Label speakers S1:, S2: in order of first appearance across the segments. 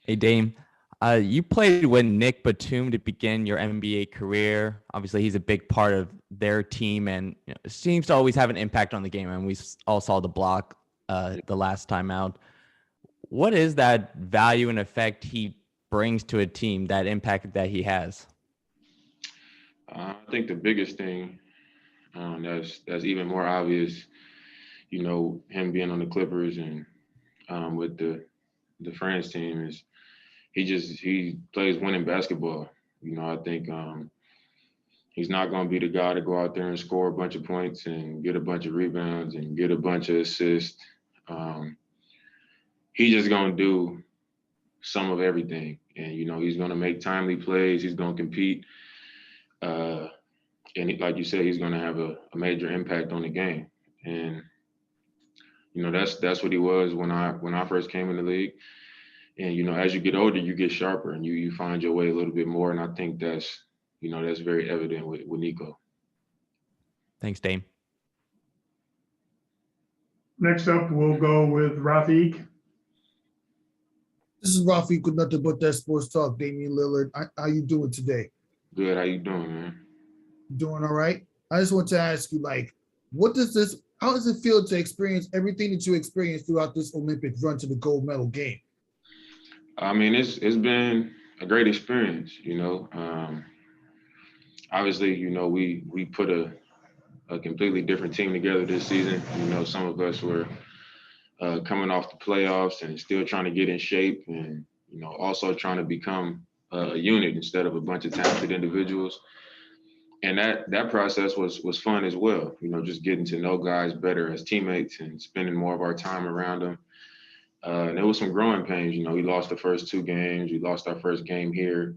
S1: Hey, Dame. You played with Nick Batum to begin your NBA career. Obviously, he's a big part of their team and seems to always have an impact on the game. And we all saw the block the last time out. What is that value and effect he brings to a team, that impact that he has?
S2: I think the biggest thing that's even more obvious, him being on the Clippers and with the France team is he plays winning basketball. I think he's not going to be the guy to go out there and score a bunch of points and get a bunch of rebounds and get a bunch of assists. Um, he's just going to do some of everything, and he's going to make timely plays. He's going to compete. Uh, and like you said, he's going to have a major impact on the game. And that's what he was when I first came in the league. And as you get older, you get sharper, and you find your way a little bit more. And I think that's very evident with Nico.
S1: Thanks, Dame.
S3: Next up, we'll go with Rafiq.
S4: This is Rafiq with nothing but that sports talk. Damian Lillard, how you doing today?
S2: Good. How you doing, man?
S4: Doing all right. I just want to ask you, how does it feel to experience everything that you experienced throughout this Olympic run to the gold medal game?
S2: I mean, it's been a great experience. Obviously, we put a completely different team together this season. Some of us were coming off the playoffs and still trying to get in shape, and also trying to become a unit instead of a bunch of talented individuals. And that process was fun as well. Just getting to know guys better as teammates and spending more of our time around them. And there was some growing pains. We lost the first two games. We lost our first game here.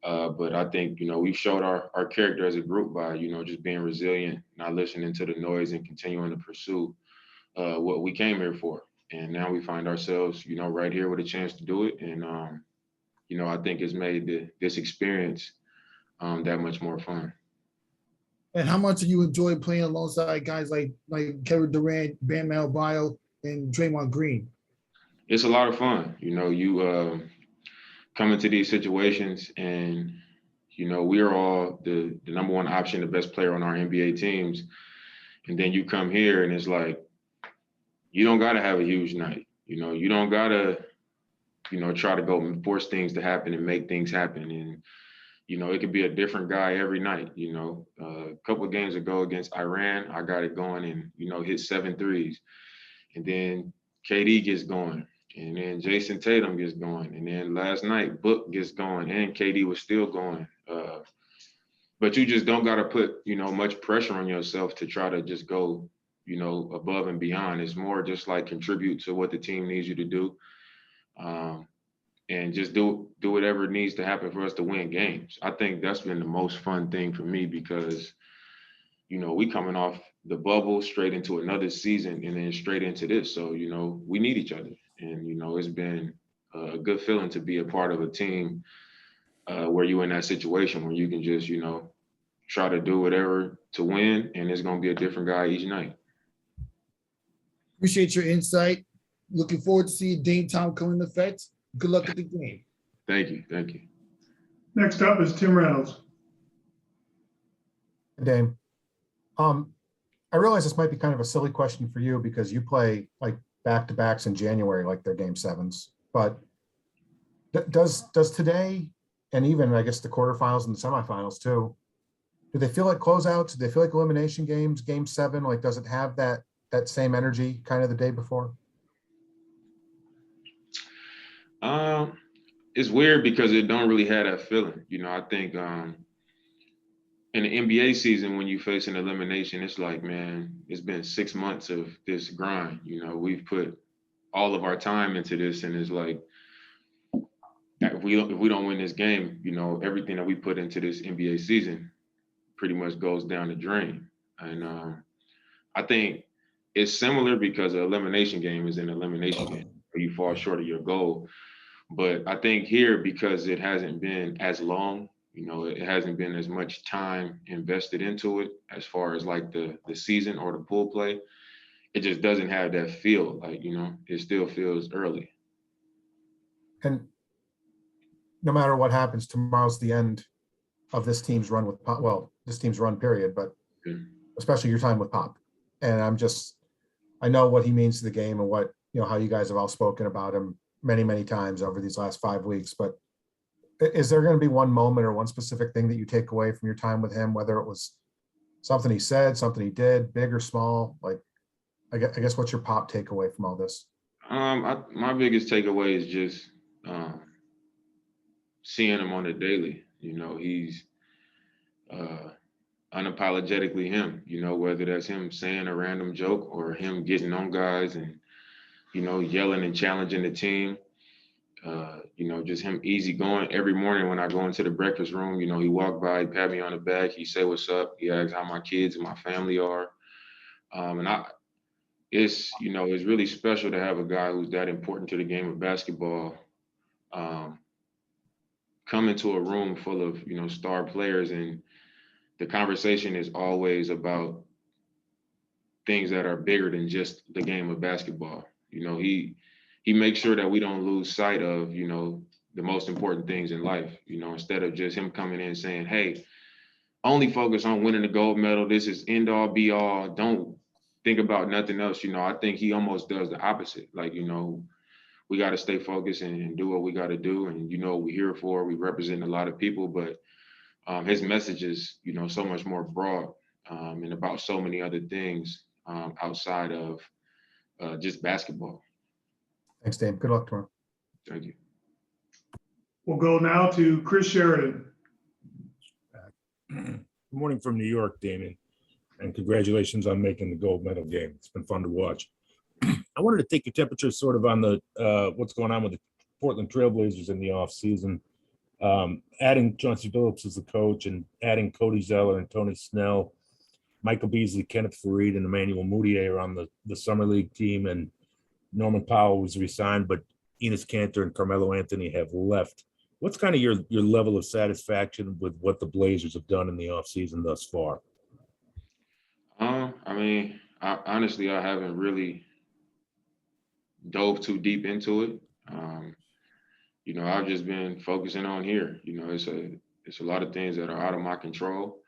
S2: But I think, we showed our character as a group by, just being resilient, not listening to the noise and continuing to pursue what we came here for. And now we find ourselves, right here with a chance to do it. And, I think it's made this experience that much more fun.
S4: And how much do you enjoy playing alongside guys like Kevin Durant, Bam Adebayo, and Draymond Green?
S2: It's a lot of fun. You come into these situations and, we are all the number one option, the best player on our NBA teams. And then you come here and it's like, you don't got to have a huge night. You don't got to, try to go and force things to happen and make things happen. And, it could be a different guy every night. A couple of games ago against Iran, I got it going and, hit 7 threes. And then KD gets going. And then Jason Tatum gets going. And then last night, Book gets going. And KD was still going. But you just don't got to put, much pressure on yourself to try to just go, above and beyond. It's more just like contribute to what the team needs you to do. And just do whatever needs to happen for us to win games. I think that's been the most fun thing for me because, we coming off the bubble straight into another season and then straight into this. So, we need each other. And, it's been a good feeling to be a part of a team where you're in that situation where you can just, try to do whatever to win. And it's going to be a different guy each night.
S4: Appreciate your insight. Looking forward to seeing Dame Time come into effect. Good luck at the game.
S2: Thank you. Thank you.
S3: Next up is Tim Reynolds.
S5: Dame. I realize this might be kind of a silly question for you because you play like back-to-backs in January, like they're game sevens. But does today, and even I guess the quarterfinals and the semifinals too, do they feel like closeouts? Do they feel like elimination games, game 7? Like, does it have that same energy kind of the day before?
S2: It's weird because it don't really have that feeling. I think in the NBA season, when you face an elimination, it's like, man, it's been 6 months of this grind. We've put all of our time into this, and it's like, if we don't win this game, everything that we put into this NBA season pretty much goes down the drain. And I think it's similar because an elimination game is an elimination game where you fall short of your goal. But I think here, because it hasn't been as long, it hasn't been as much time invested into it as far as like the season or the pool play. It just doesn't have that feel. Like, it still feels early.
S5: And no matter what happens, tomorrow's the end of this team's run with Pop. Well, this team's run period, but especially your time with Pop. And I know what he means to the game and what, how you guys have all spoken about him many, many times over these last 5 weeks. But is there going to be one moment or one specific thing that you take away from your time with him, whether it was something he said, something he did, big or small? Like, I guess what's your Pop takeaway from all this?
S2: My biggest takeaway is just seeing him on the daily. He's unapologetically him, whether that's him saying a random joke or him getting on guys and, yelling and challenging the team. Just him easy going. Every morning when I go into the breakfast room, he walk by, he pat me on the back, he say what's up, he asks how my kids and my family are. It's really special to have a guy who's that important to the game of basketball come into a room full of, star players, and the conversation is always about things that are bigger than just the game of basketball. He makes sure that we don't lose sight of, the most important things in life, instead of just him coming in saying, hey, only focus on winning the gold medal. This is end all be all. Don't think about nothing else. I think he almost does the opposite. Like, we got to stay focused and do what we got to do. And, we're here for, we represent a lot of people, but his message is, so much more broad and about so many other things outside of just basketball.
S5: Thanks, Dave. Good luck tomorrow.
S2: Thank you.
S3: We'll go now to Chris Sheridan.
S6: Good morning from New York, Damian, and congratulations on making the gold medal game. It's been fun to watch. I wanted to take your temperature sort of on the what's going on with the Portland Trailblazers in the offseason. Adding Chauncey Billups as the coach and adding Cody Zeller and Tony Snell, Michael Beasley, Kenneth Faried, and Emmanuel Mudiay are on the Summer League team, and Norman Powell was re-signed, but Enes Kanter and Carmelo Anthony have left. What's kind of your level of satisfaction with what the Blazers have done in the offseason thus far?
S2: Honestly, I haven't really dove too deep into it. I've just been focusing on here. It's a lot of things that are out of my control.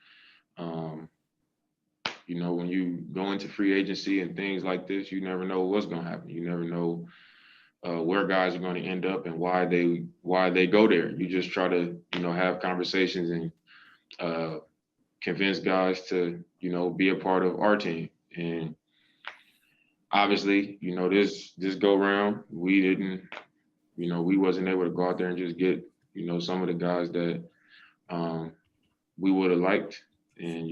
S2: When you go into free agency and things like this, you never know what's going to happen. You never know where guys are going to end up and why they go there. You just try to, have conversations and convince guys to, be a part of our team. And obviously, this go round, we didn't, we wasn't able to go out there and just get, some of the guys that we would have liked. And,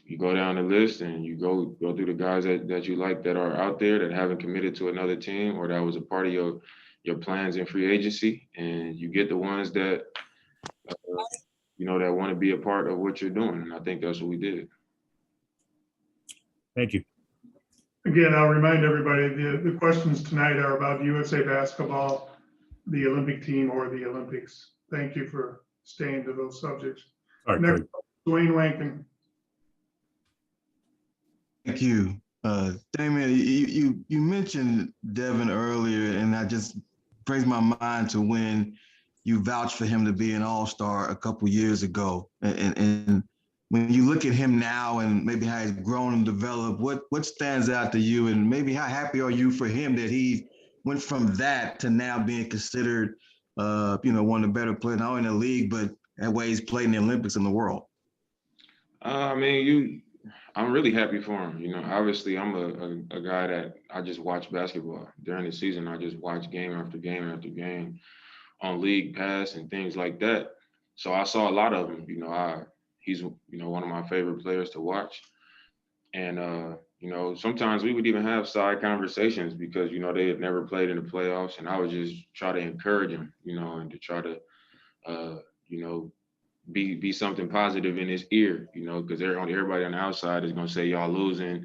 S2: you go down the list and you go through the guys that you like that are out there that haven't committed to another team or that was a part of your plans in free agency, and you get the ones that that want to be a part of what you're doing. And I think that's what we did.
S6: Thank you.
S3: Again, I'll remind everybody, the questions tonight are about USA basketball, the Olympic team, or the Olympics. Thank you for staying to those subjects.
S6: All right,
S3: Next,
S6: Craig.
S3: Dwayne Wankin.
S7: Thank you. Damian, you mentioned Devin earlier, and I just brings my mind to when you vouched for him to be an all-star a couple years ago. And when you look at him now and maybe how he's grown and developed, what stands out to you, and maybe how happy are you for him that he went from that to now being considered, one of the better players, not only in the league, but that way he's played in the Olympics in the world?
S2: I'm really happy for him. Obviously I'm a guy that I just watch basketball during the season. I just watch game after game after game on League Pass and things like that. So I saw a lot of him. He's one of my favorite players to watch. And sometimes we would even have side conversations because they had never played in the playoffs, and I would just try to encourage him, and to try to be something positive in his ear, because everybody on the outside is going to say y'all losing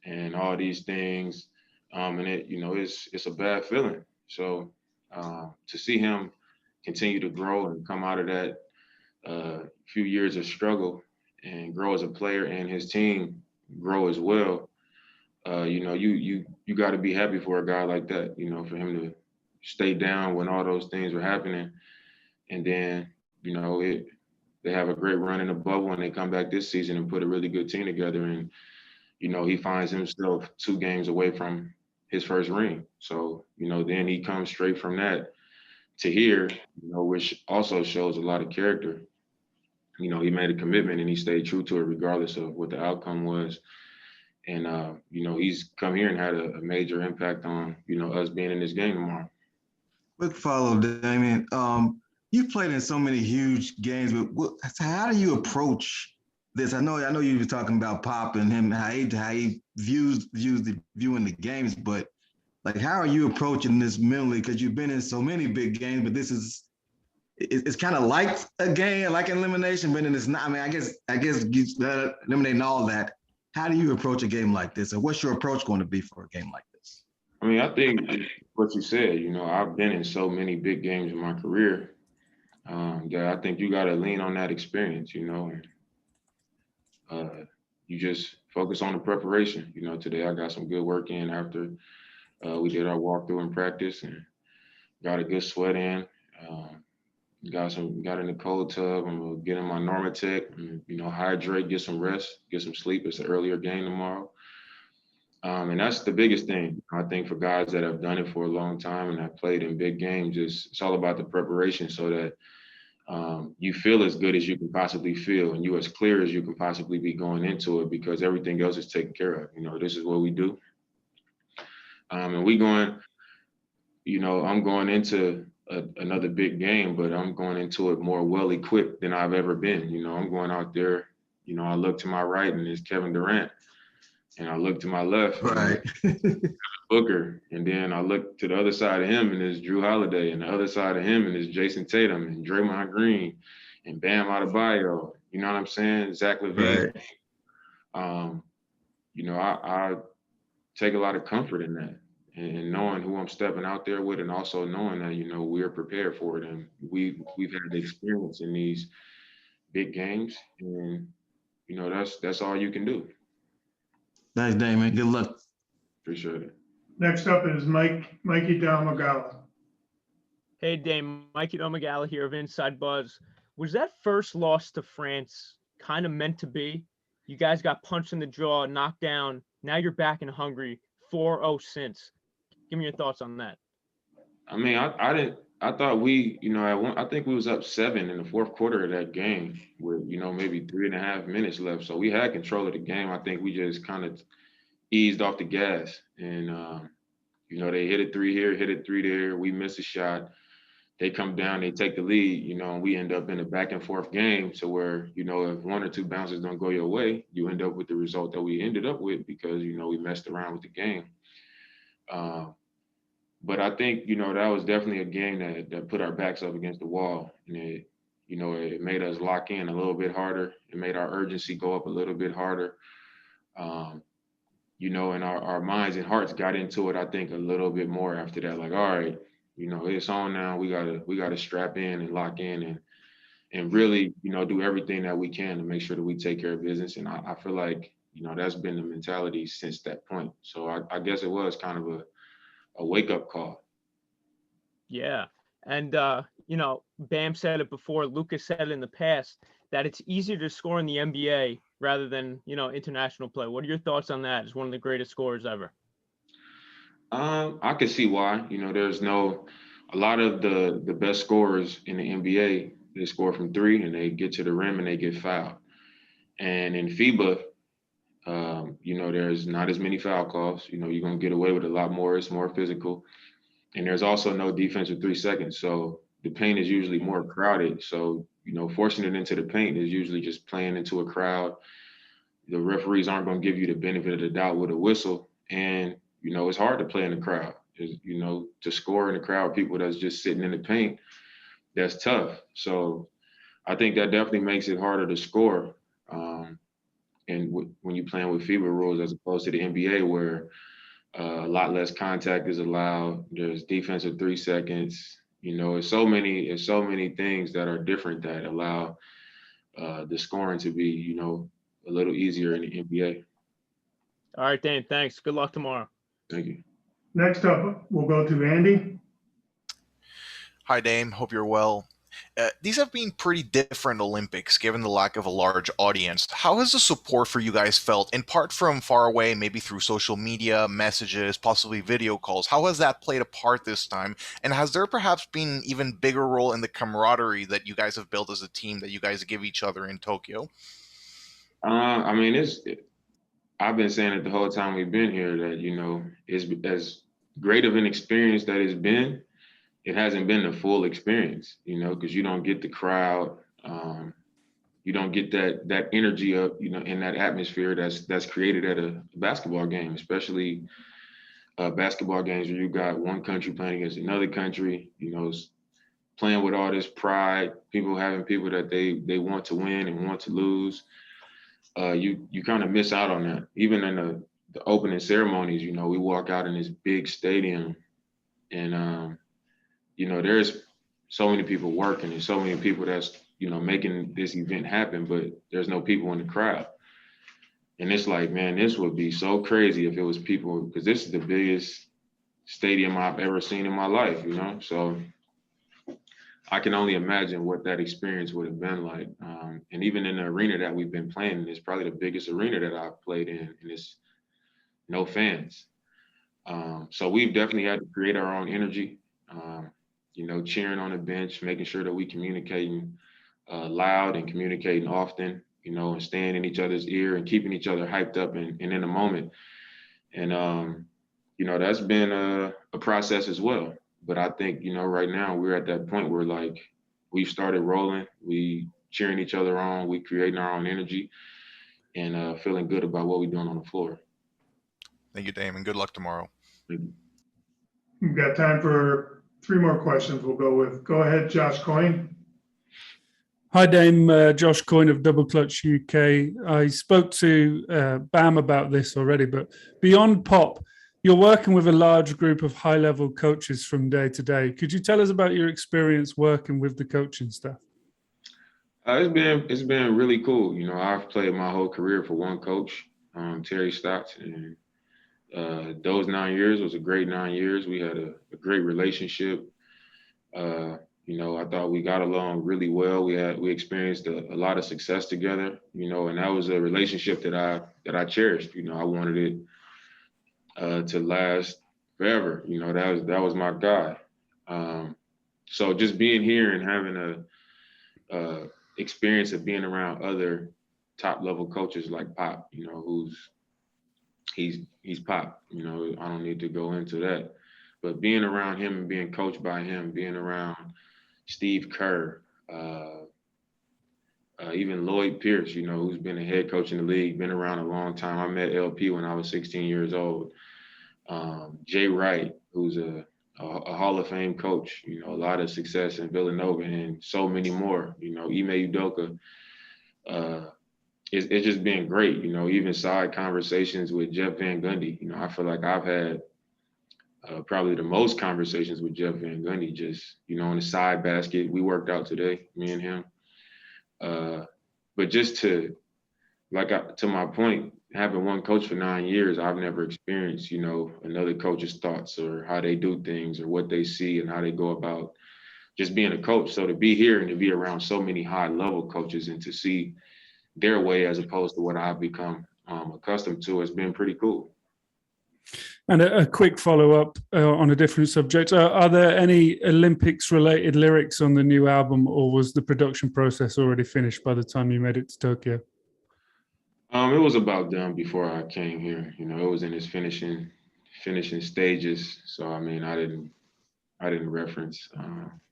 S2: and all these things. And it's a bad feeling. So to see him continue to grow and come out of that few years of struggle and grow as a player, and his team grow as well, you got to be happy for a guy like that, for him to stay down when all those things were happening. And then, you know, they have a great run in the bubble and they come back this season and put a really good team together. And, you know, he finds himself 2 games away from his first ring. So, you know, then he comes straight from that to here, you know, which also shows a lot of character. You know, he made a commitment and he stayed true to it regardless of what the outcome was. And, you know, he's come here and had a major impact on, you know, us being in this game tomorrow.
S7: Quick follow, Damian. You've played in so many huge games, but how do you approach this? I know you were talking about Pop and him, how he views viewing the games, but like, how are you approaching this mentally? Because you've been in so many big games, but it's kind of like a game, like an elimination, but then it's not. I mean, I guess eliminating all that. How do you approach a game like this, or what's your approach going to be for a game like this?
S2: I mean, I think what you said, you know, I've been in so many big games in my career that I think you got to lean on that experience, you know, and you just focus on the preparation. You know, today I got some good work in after we did our walkthrough in practice and got a good sweat in. Got in the cold tub and we'll get in my Normatec and, you know, hydrate, get some rest, get some sleep. It's an earlier game tomorrow. And that's the biggest thing, I think, for guys that have done it for a long time and have played in big games. It's all about the preparation so that you feel as good as you can possibly feel and you as clear as you can possibly be going into it, because everything else is taken care of. You know, this is what we do. And we going, you know, I'm going into another big game, but I'm going into it more well-equipped than I've ever been. You know, I'm going out there, you know, I look to my right and it's Kevin Durant, and I look to my left,
S7: right,
S2: Booker, and then I look to the other side of him and it's Drew Holiday, and the other side of him and it's Jason Tatum and Draymond Green and Bam Adebayo. You know what I'm saying? Zach LaVine. Right. You know, I take a lot of comfort in that. And knowing who I'm stepping out there with, and also knowing that, you know, we're prepared for it, and we've had the experience in these big games, and you know that's all you can do.
S7: Thanks, Damon. Good luck.
S2: Appreciate it.
S3: Next up is Mikey Dalmagala.
S8: Hey, Dame, Mikey Dalmagala here of Inside Buzz. Was that first loss to France kind of meant to be? You guys got punched in the jaw, knocked down. Now you're back in Hungary. 4-0 since. Give me your thoughts on that.
S2: I mean, I thought we, you know, I think we was up 7 in the fourth quarter of that game with, you know, maybe 3.5 minutes left. So we had control of the game. I think we just kind of eased off the gas. And, you know, they hit a 3 here, hit a 3 there. We miss a shot. They come down, they take the lead, you know, and we end up in a back and forth game to where, you know, if 1 or 2 bounces don't go your way, you end up with the result that we ended up with because, you know, we messed around with the game. But I think, you know, that was definitely a game that put our backs up against the wall. And it, you know, it made us lock in a little bit harder. It made our urgency go up a little bit harder. You know, and our minds and hearts got into it, I think, a little bit more after that. Like, all right, you know, it's on now. We gotta strap in and lock in and really, you know, do everything that we can to make sure that we take care of business. And I feel like, you know, that's been the mentality since that point. So I guess it was kind of a wake-up call.
S8: Yeah. And, you know, Bam said it before, Lucas said it in the past, that it's easier to score in the NBA rather than, you know, international play. What are your thoughts on that as one of the greatest scorers ever?
S2: I can see why. You know, a lot of the best scorers in the NBA, they score from 3 and they get to the rim and they get fouled. And in FIBA, you know, there's not as many foul calls. You know, you're going to get away with a lot more. It's more physical. And there's also no defense with 3 seconds. So the paint is usually more crowded. So, you know, forcing it into the paint is usually just playing into a crowd. The referees aren't going to give you the benefit of the doubt with a whistle. And, you know, it's hard to play in the crowd. You know, to score in the crowd, people that's just sitting in the paint, that's tough. So I think that definitely makes it harder to score. And when you're playing with FIBA rules as opposed to the NBA, where a lot less contact is allowed, there's defense of 3 seconds. You know, it's so many things that are different that allow the scoring to be, you know, a little easier in the NBA.
S8: All right, Dane, thanks. Good luck tomorrow.
S2: Thank you.
S3: Next up, we'll go to Andy.
S9: Hi, Dame. Hope you're well. These have been pretty different Olympics given the lack of a large audience. How has the support for you guys felt, in part from far away, maybe through social media, messages, possibly video calls? How has that played a part this time? And has there perhaps been an even bigger role in the camaraderie that you guys have built as a team that you guys give each other in Tokyo?
S2: I mean, I've been saying it the whole time we've been here that, it's as great of an experience that it's been, it hasn't been the full experience, because you don't get the crowd. You don't get that energy up, in that atmosphere that's created at a basketball game, especially basketball games where you got one country playing against another country, playing with all this pride, having people that they want to win and want to lose. You kind of miss out on that. Even in the opening ceremonies, we walk out in this big stadium and, there's so many people working and so many people that's, making this event happen, but there's no people in the crowd. And it's like, man, this would be so crazy if it was people, because this is the biggest stadium I've ever seen in my life, So I can only imagine what that experience would have been like. And even in the arena that we've been playing in, it's probably the biggest arena that I've played in, and it's no fans. So we've definitely had to create our own energy, cheering on the bench, making sure that we communicating loud and communicating often, and staying in each other's ear and keeping each other hyped up and in the moment. And, that's been a process as well. But I think, right now we're at that point where like we've started rolling, we cheering each other on, we creating our own energy and feeling good about what we're doing on the floor.
S9: Thank you, Dame, and good luck tomorrow.
S3: We've got time for 3 more questions. Go ahead, Josh Coyne.
S10: Hi, Dame. Josh Coyne of Double Clutch UK. I spoke to Bam about this already, but beyond Pop, you're working with a large group of high-level coaches from day to day. Could you tell us about your experience working with the coaching staff?
S2: It's been really cool. I've played my whole career for one coach, Terry Stotts, and those 9 years was a great 9 years. We had a great relationship. I thought we got along really well. We experienced a lot of success together, and that was a relationship that I cherished. I wanted it to last forever. That was my guy. So just being here and having a experience of being around other top level coaches like Pop, he's Pop. I don't need to go into that, but being around him and being coached by him, being around Steve Kerr, even Lloyd Pierce, who's been a head coach in the league, been around a long time. I met LP when I was 16 years old. Jay Wright, who's a Hall of Fame coach, a lot of success in Villanova and so many more, Ime Udoka. It's just been great, even side conversations with Jeff Van Gundy. I feel like I've had probably the most conversations with Jeff Van Gundy, just, on the side basket. We worked out today, me and him. But just to my point, having one coach for 9 years, I've never experienced, another coach's thoughts or how they do things or what they see and how they go about just being a coach. So to be here and to be around so many high level coaches and to see their way as opposed to what I've become accustomed to has been pretty cool.
S10: And a quick follow-up on a different subject. Are there any Olympics-related lyrics on the new album, or was the production process already finished by the time you made it to Tokyo?
S2: It was about done before I came here. It was in its finishing stages. So I mean, I didn't reference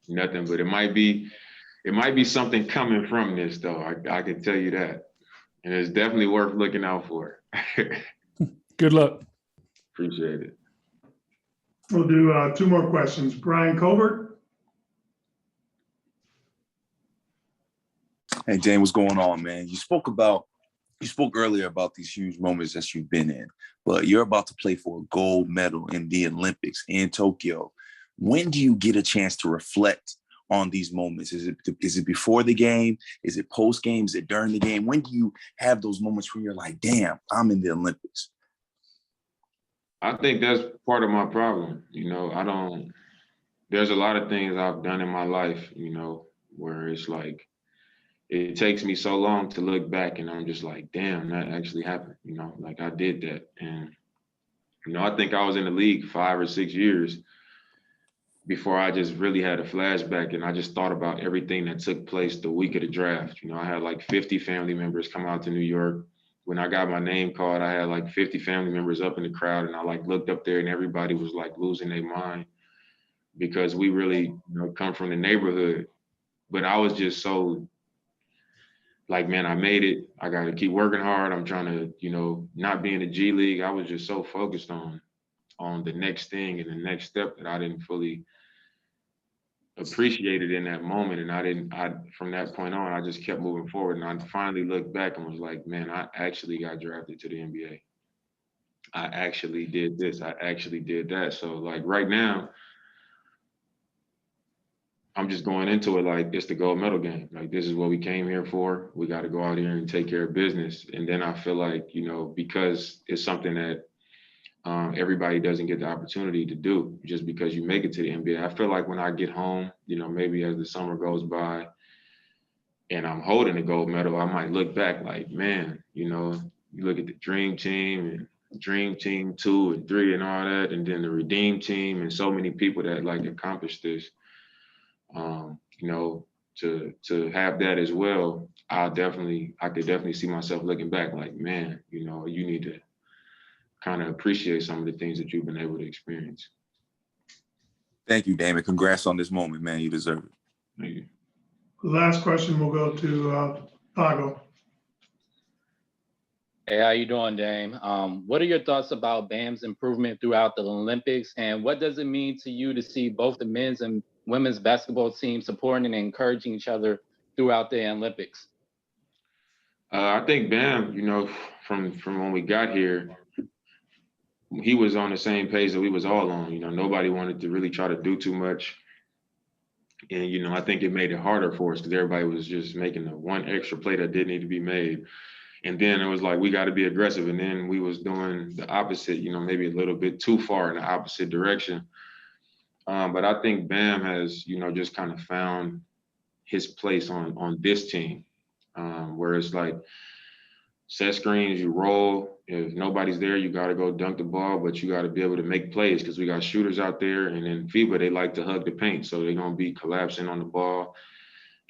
S2: nothing, but it might be something coming from this, though. I can tell you that, and it's definitely worth looking out for.
S10: Good luck.
S2: Appreciate it.
S3: We'll do 2 more questions. Brian Colbert.
S11: Hey, Dane, what's going on, man? You spoke earlier about these huge moments that you've been in, but you're about to play for a gold medal in the Olympics in Tokyo. When do you get a chance to reflect on these moments? Is it before the game? Is it post game? Is it during the game? When do you have those moments where you're like, damn, I'm in the Olympics?
S2: I think that's part of my problem. there's a lot of things I've done in my life, where it's like, it takes me so long to look back and I'm just like, damn, that actually happened, like I did that. And, I think I was in the league 5 or 6 years before I just really had a flashback, and I just thought about everything that took place the week of the draft. I had like 50 family members come out to New York. When I got my name called, I had like 50 family members up in the crowd, and I like looked up there and everybody was like losing their mind because we really come from the neighborhood. But I was just so like, man, I made it. I got to keep working hard. I'm trying to, not be in the G League. I was just so focused on the next thing and the next step that I didn't fully appreciate it in that moment. And from that point on, I just kept moving forward. And I finally looked back and was like, man, I actually got drafted to the NBA. I actually did this. I actually did that. So like right now, I'm just going into it like it's the gold medal game. Like this is what we came here for. We got to go out here and take care of business. And then I feel like, because it's something that everybody doesn't get the opportunity to do just because you make it to the NBA. I feel like when I get home, maybe as the summer goes by and I'm holding the gold medal, I might look back like, man, you look at the Dream Team and Dream Team 2 and 3 and all that, and then the Redeem Team and so many people that like accomplished this. To have that as well, I could definitely see myself looking back like, man, you need to kind of appreciate some of the things that you've been able to experience.
S11: Thank you, Damon. Congrats on this moment, man. You deserve it.
S2: Thank you.
S3: The last question will go to Pago.
S12: Hey, how you doing, Dame? What are your thoughts about Bam's improvement throughout the Olympics, and what does it mean to you to see both the men's and women's basketball teams supporting and encouraging each other throughout the Olympics?
S2: I think Bam, from when we got here, he was on the same page that we was all on. Nobody wanted to really try to do too much. And, I think it made it harder for us because everybody was just making the one extra play that didn't need to be made. And then it was like, we got to be aggressive. And then we was doing the opposite, maybe a little bit too far in the opposite direction. But I think Bam has, just kind of found his place on this team, where it's like set screens, you roll. If nobody's there, you got to go dunk the ball, but you got to be able to make plays because we got shooters out there. And in FIBA, they like to hug the paint. So they're going to be collapsing on the ball.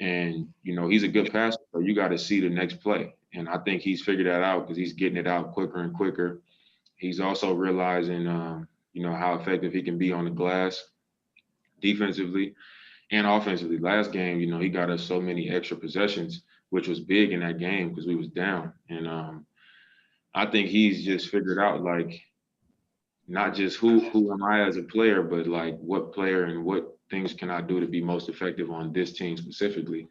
S2: And, he's a good passer, so you got to see the next play. And I think he's figured that out because he's getting it out quicker and quicker. He's also realizing, how effective he can be on the glass defensively and offensively. Last game, he got us so many extra possessions, which was big in that game because we was down. And I think he's just figured out, like, not just who am I as a player, but like what player and what things can I do to be most effective on this team specifically.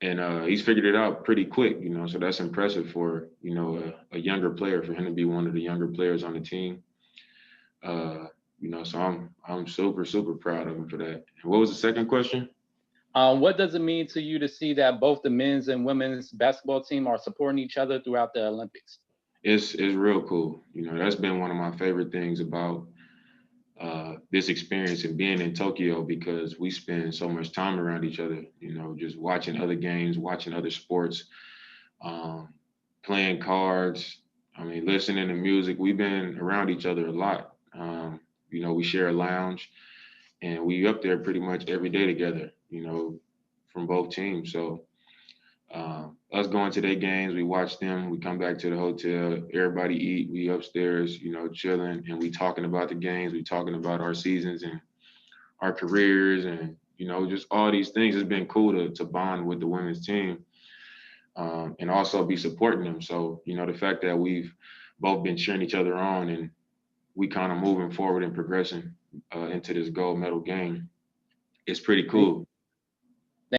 S2: And he's figured it out pretty quick, so that's impressive for, a younger player, for him to be one of the younger players on the team. So I'm super, super proud of him for that. And what was the second question?
S12: What does it mean to you to see that both the men's and women's basketball team are supporting each other throughout the Olympics?
S2: It's real cool. That's been one of my favorite things about this experience and being in Tokyo, because we spend so much time around each other, just watching other games, watching other sports, playing cards, listening to music. We've been around each other a lot. We share a lounge and we up there pretty much every day together, from both teams. So us going to their games, we watch them, we come back to the hotel, everybody eat, we upstairs, chilling, and we talking about the games, we talking about our seasons and our careers and, just all these things. It's been cool to bond with the women's team and also be supporting them. So, the fact that we've both been cheering each other on and we kind of moving forward and progressing into this gold medal game, it's pretty cool.